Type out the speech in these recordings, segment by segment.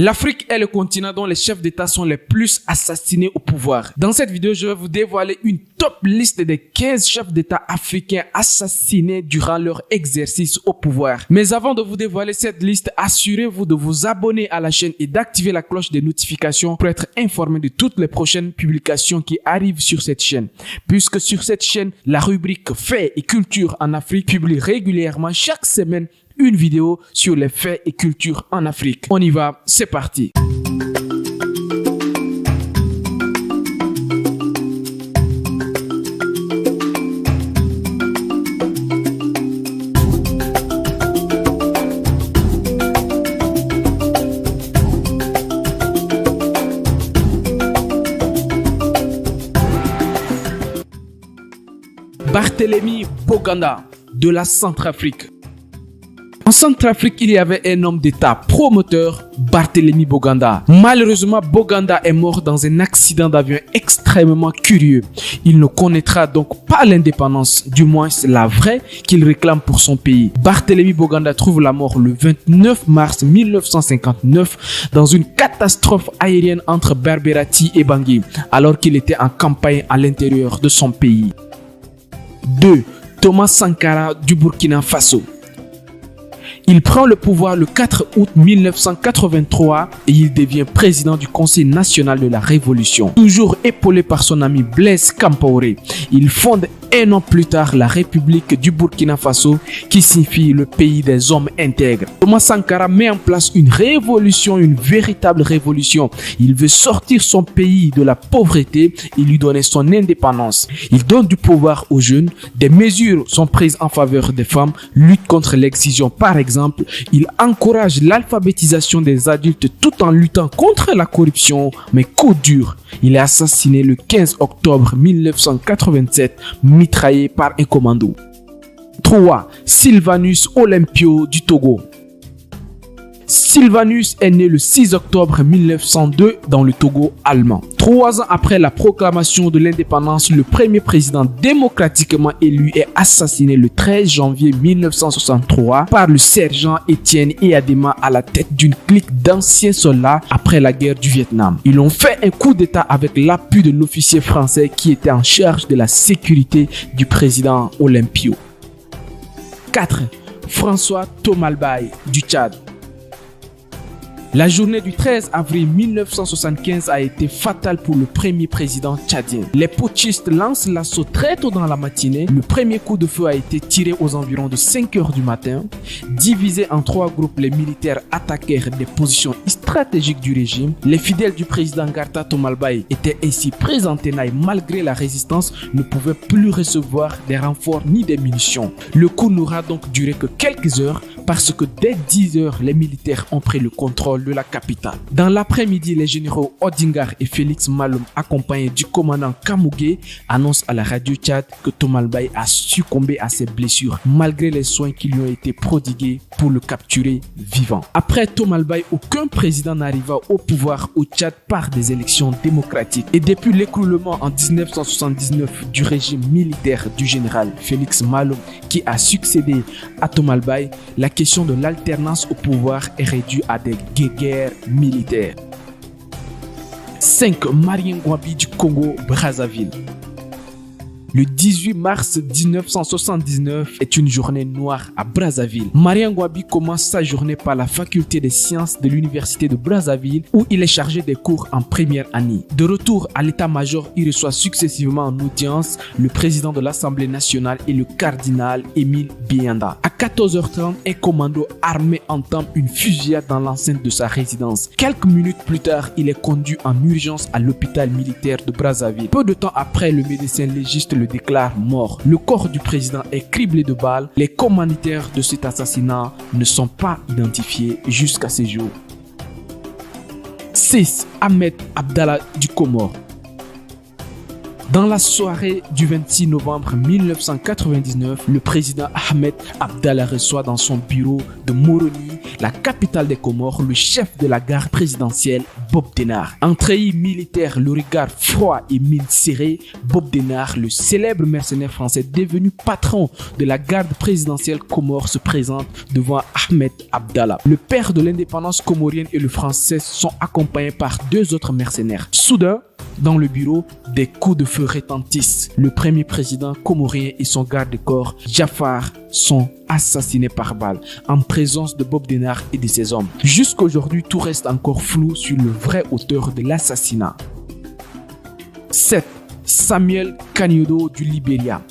L'Afrique est le continent dont les chefs d'État sont les plus assassinés au pouvoir. Dans cette vidéo, je vais vous dévoiler une top liste des 15 chefs d'État africains assassinés durant leur exercice au pouvoir. Mais avant de vous dévoiler cette liste, assurez-vous de vous abonner à la chaîne et d'activer la cloche des notifications pour être informé de toutes les prochaines publications qui arrivent sur cette chaîne. Puisque sur cette chaîne, la rubrique Faits et Culture en Afrique publie régulièrement chaque semaine une vidéo sur les faits et culture en Afrique. On y va, c'est parti. Barthélemy Boganda de la Centrafrique. En Centrafrique, il y avait un homme d'État promoteur, Barthélemy Boganda. Malheureusement, Boganda est mort dans un accident d'avion extrêmement curieux. Il ne connaîtra donc pas l'indépendance, du moins c'est la vraie qu'il réclame pour son pays. Barthélemy Boganda trouve la mort le 29 mars 1959 dans une catastrophe aérienne entre Berberati et Bangui, alors qu'il était en campagne à l'intérieur de son pays. 2. Thomas Sankara du Burkina Faso. Il prend le pouvoir le 4 août 1983 et il devient président du Conseil national de la Révolution. Toujours épaulé par son ami Blaise Compaoré, il fonde un an plus tard la République du Burkina Faso qui signifie le pays des hommes intègres. Thomas Sankara met en place une révolution, une véritable révolution. Il veut sortir son pays de la pauvreté et lui donner son indépendance. Il donne du pouvoir aux jeunes, des mesures sont prises en faveur des femmes, lutte contre l'excision par exemple. Il encourage l'alphabétisation des adultes tout en luttant contre la corruption, mais coup dur. Il est assassiné le 15 octobre 1987, mitraillé par un commando. 3. Sylvanus Olympio du Togo. Sylvanus est né le 6 octobre 1902 dans le Togo allemand. 3 ans après la proclamation de l'indépendance, le premier président démocratiquement élu est assassiné le 13 janvier 1963 par le sergent Étienne Eyadema à la tête d'une clique d'anciens soldats après la guerre du Vietnam. Ils ont fait un coup d'État avec l'appui de l'officier français qui était en charge de la sécurité du président Olympio. 4. François Tomalbaye du Tchad. La journée du 13 avril 1975 a été fatale pour le premier président tchadien. Les putschistes lancent l'assaut très tôt dans la matinée. Le premier coup de feu a été tiré aux environs de 5 heures du matin. Divisés en 3 groupes, les militaires attaquèrent des positions stratégiques du régime. Les fidèles du président Garta Tomalbaye étaient ainsi pris en tenaille malgré la résistance, ne pouvaient plus recevoir des renforts ni des munitions. Le coup n'aura donc duré que quelques heures parce que dès 10 heures, les militaires ont pris le contrôle de la capitale. Dans l'après-midi, les généraux Odingar et Félix Maloum, accompagnés du commandant Kamougué, annoncent à la radio Tchad que Tomalbaye a succombé à ses blessures malgré les soins qui lui ont été prodigués pour le capturer vivant. Après Tomalbaye, aucun président n'arriva au pouvoir au Tchad par des élections démocratiques. Et depuis l'écroulement en 1979 du régime militaire du général Félix Maloum qui a succédé à Tomalbaye, la question de l'alternance au pouvoir est réduite à des guerres militaires. 5. Marien Ngouabi du Congo-Brazzaville. Le 18 mars 1979 est une journée noire à Brazzaville. Marien Ngouabi commence sa journée par la faculté des sciences de l'université de Brazzaville où il est chargé des cours en première année. De retour à l'état-major, il reçoit successivement en audience le président de l'Assemblée nationale et le cardinal Émile Bianda. À 14h30, un commando armé entame une fusillade dans l'enceinte de sa résidence. Quelques minutes plus tard, il est conduit en urgence à l'hôpital militaire de Brazzaville. Peu de temps après, le médecin légiste le déclare mort. Le corps du président est criblé de balles. Les commanditaires de cet assassinat ne sont pas identifiés jusqu'à ce jour. 6. Ahmed Abdallah du Comore. Dans la soirée du 26 novembre 1999, le président Ahmed Abdallah reçoit dans son bureau de Moroni, la capitale des Comores, le chef de la garde présidentielle, Bob Denard. En treillis militaire, le regard froid et mine serrée, Bob Denard, le célèbre mercenaire français devenu patron de la garde présidentielle Comore, se présente devant Ahmed Abdallah. Le père de l'indépendance comorienne et le français sont accompagnés par deux autres mercenaires. Soudain, dans le bureau, des coups de feu retentissent. Le premier président comorien et son garde-corps, Jafar, sont assassinés par balle en présence de Bob Denard et de ses hommes. Jusqu'aujourd'hui, tout reste encore flou sur le vrai auteur de l'assassinat. 7. Samuel Kanyodo du Libéria.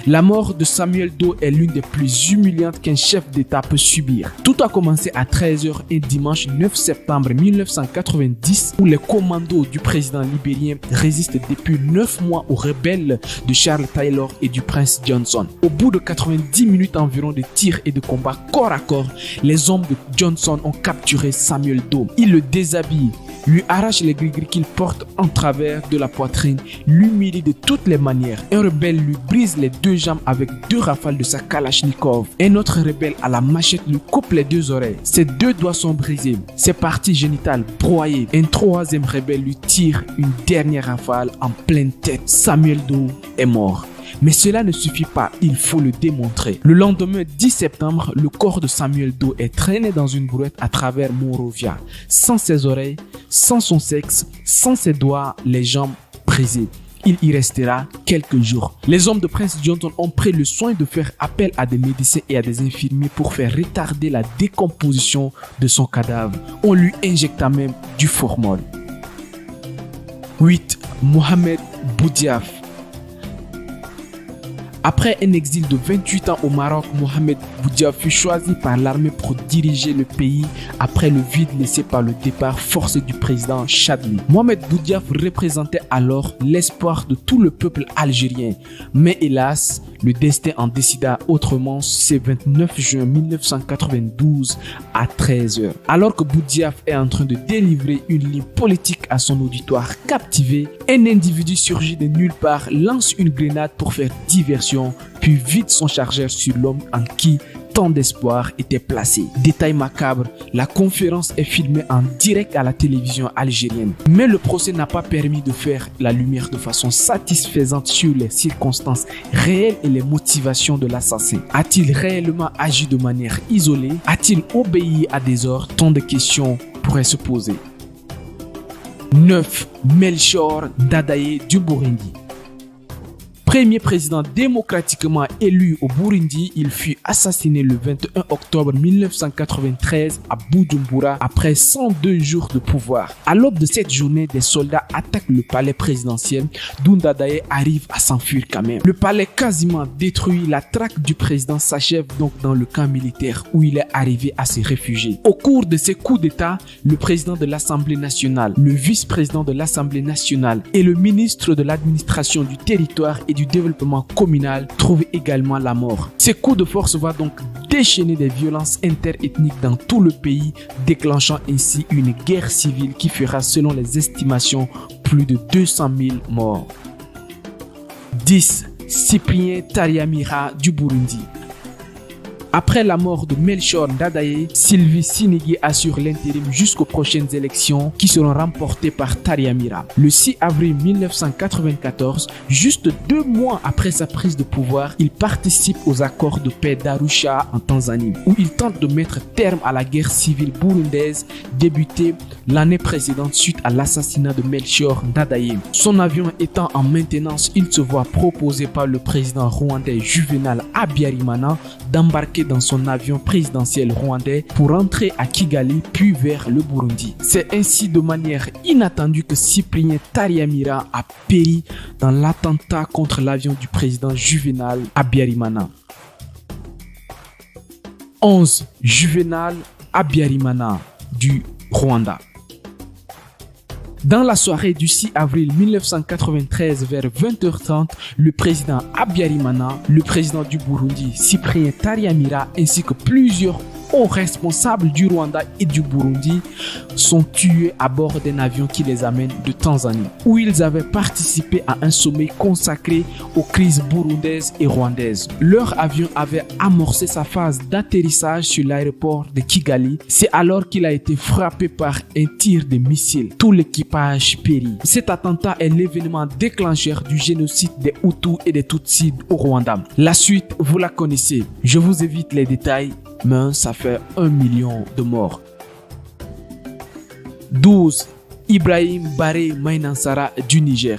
La mort de Samuel Doe est l'une des plus humiliantes qu'un chef d'État peut subir. Tout a commencé à 13h un dimanche 9 septembre 1990 où les commandos du président libérien résistent depuis 9 mois aux rebelles de Charles Taylor et du prince Johnson. Au bout de 90 minutes environ de tirs et de combats corps à corps, les hommes de Johnson ont capturé Samuel Doe. Ils le déshabillent, lui arrachent les gris-gris qu'il porte en travers de la poitrine, l'humilient de toutes les manières. Un rebelle lui brise les deux jambes avec 2 rafales de sa Kalachnikov. Un autre rebelle à la machette lui coupe les 2 oreilles. Ses 2 doigts sont brisés, ses parties génitales broyées. Un troisième rebelle lui tire une dernière rafale en pleine tête. Samuel Doe est mort. Mais cela ne suffit pas, il faut le démontrer. Le lendemain 10 septembre, le corps de Samuel Doe est traîné dans une brouette à travers Monrovia, sans ses oreilles, sans son sexe, sans ses doigts, les jambes brisées. Il y restera quelques jours. Les hommes de Prince Johnson ont pris le soin de faire appel à des médecins et à des infirmiers pour faire retarder la décomposition de son cadavre. On lui injecta même du formol. 8. Mohamed Boudiaf. Après un exil de 28 ans au Maroc, Mohamed Boudiaf fut choisi par l'armée pour diriger le pays après le vide laissé par le départ forcé du président Chadli. Mohamed Boudiaf représentait alors l'espoir de tout le peuple algérien. Mais hélas, le destin en décida autrement ce 29 juin 1992 à 13h. Alors que Boudiaf est en train de délivrer une ligne politique à son auditoire captivé, un individu surgit de nulle part, lance une grenade pour faire diversion, puis vide son chargeur sur l'homme en qui tant d'espoir était placé. Détail macabre, la conférence est filmée en direct à la télévision algérienne. Mais le procès n'a pas permis de faire la lumière de façon satisfaisante sur les circonstances réelles et les motivations de l'assassin. A-t-il réellement agi de manière isolée? A-t-il obéi à des ordres? Tant de questions pourraient se poser. 9. Melchior Ndadaye du Burundi. Premier président démocratiquement élu au Burundi, il fut assassiné le 21 octobre 1993 à Bujumbura après 102 jours de pouvoir. À l'aube de cette journée, des soldats attaquent le palais présidentiel d'où Ndadaye arrive à s'enfuir quand même. Le palais quasiment détruit, la traque du président s'achève donc dans le camp militaire où il est arrivé à se réfugier. Au cours de ces coups d'État, le président de l'Assemblée nationale, le vice-président de l'Assemblée nationale et le ministre de l'administration du territoire et du développement communal trouvent également la mort. Ces coups de force vont donc déchaîner des violences interethniques dans tout le pays, déclenchant ainsi une guerre civile qui fera, selon les estimations, plus de 200 000 morts. 10. Cyprien Taryamira du Burundi. Après la mort de Melchior Ndadaye, Sylvie Sinigi assure l'intérim jusqu'aux prochaines élections qui seront remportées par Taryamira. Le 6 avril 1994, juste 2 mois après sa prise de pouvoir, il participe aux accords de paix d'Arusha en Tanzanie, où il tente de mettre terme à la guerre civile burundaise débutée l'année précédente suite à l'assassinat de Melchior Ndadaye. Son avion étant en maintenance, il se voit proposer par le président rwandais Juvenal Habyarimana d'embarquer dans son avion présidentiel rwandais pour entrer à Kigali puis vers le Burundi. C'est ainsi de manière inattendue que Cyprien Taryamira a péri dans l'attentat contre l'avion du président Juvenal Habyarimana. 11. Juvenal Habyarimana du Rwanda. Dans la soirée du 6 avril 1993 vers 20h30, le président Habyarimana, le président du Burundi Cyprien Taryamira ainsi que plusieurs hauts responsables du Rwanda et du Burundi sont tués à bord d'un avion qui les amène de Tanzanie, où ils avaient participé à un sommet consacré aux crises burundaises et rwandaises. Leur avion avait amorcé sa phase d'atterrissage sur l'aéroport de Kigali. C'est alors qu'il a été frappé par un tir de missile. Tout l'équipage périt. Cet attentat est l'événement déclencheur du génocide des Hutus et des Tutsis au Rwanda. La suite, vous la connaissez. Je vous évite les détails, mais ça fait 1 million de morts. 12. Ibrahim Baré Maïnansara du Niger.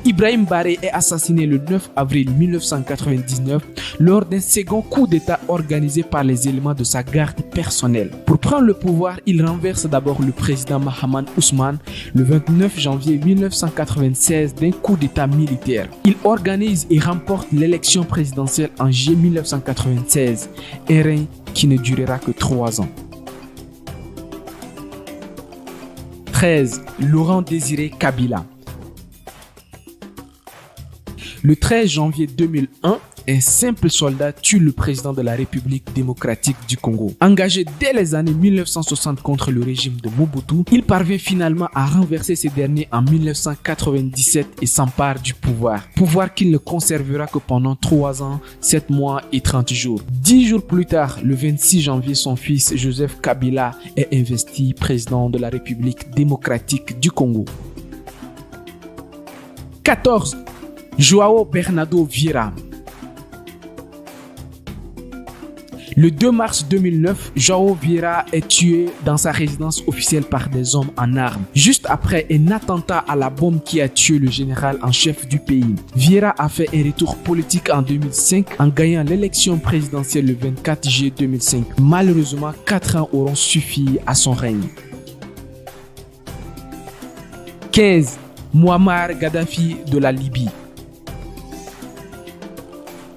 Ibrahim Baré est assassiné le 9 avril 1999 lors d'un second coup d'État organisé par les éléments de sa garde personnelle. Pour prendre le pouvoir, il renverse d'abord le président Mahaman Ousmane le 29 janvier 1996 d'un coup d'État militaire. Il organise et remporte l'élection présidentielle en juillet 1996, un règne qui ne durera que 3 ans. 13. Laurent Désiré Kabila. Le 13 janvier 2001, un simple soldat tue le président de la République démocratique du Congo. Engagé dès les années 1960 contre le régime de Mobutu, il parvient finalement à renverser ce dernier en 1997 et s'empare du pouvoir. Pouvoir qu'il ne conservera que pendant 3 ans, 7 mois et 30 jours. 10 jours plus tard, le 26 janvier, son fils Joseph Kabila est investi président de la République démocratique du Congo. 14. João Bernardo Vieira. Le 2 mars 2009, João Vieira est tué dans sa résidence officielle par des hommes en armes, juste après un attentat à la bombe qui a tué le général en chef du pays. Vieira a fait un retour politique en 2005 en gagnant l'élection présidentielle le 24 juillet 2005. Malheureusement, 4 ans auront suffi à son règne. 15. Muammar Kadhafi de la Libye.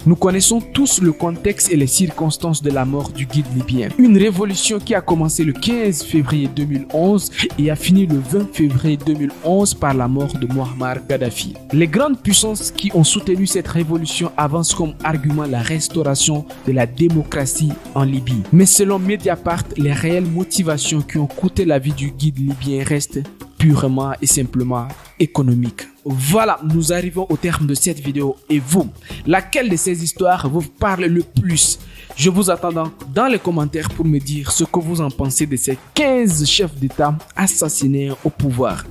Nous connaissons tous le contexte et les circonstances de la mort du guide libyen. Une révolution qui a commencé le 15 février 2011 et a fini le 20 février 2011 par la mort de Muammar Kadhafi. Les grandes puissances qui ont soutenu cette révolution avancent comme argument la restauration de la démocratie en Libye. Mais selon Mediapart, les réelles motivations qui ont coûté la vie du guide libyen restent purement et simplement économique. Voilà, nous arrivons au terme de cette vidéo. Et vous, laquelle de ces histoires vous parle le plus? Je vous attends dans les commentaires pour me dire ce que vous en pensez de ces 15 chefs d'État assassinés au pouvoir.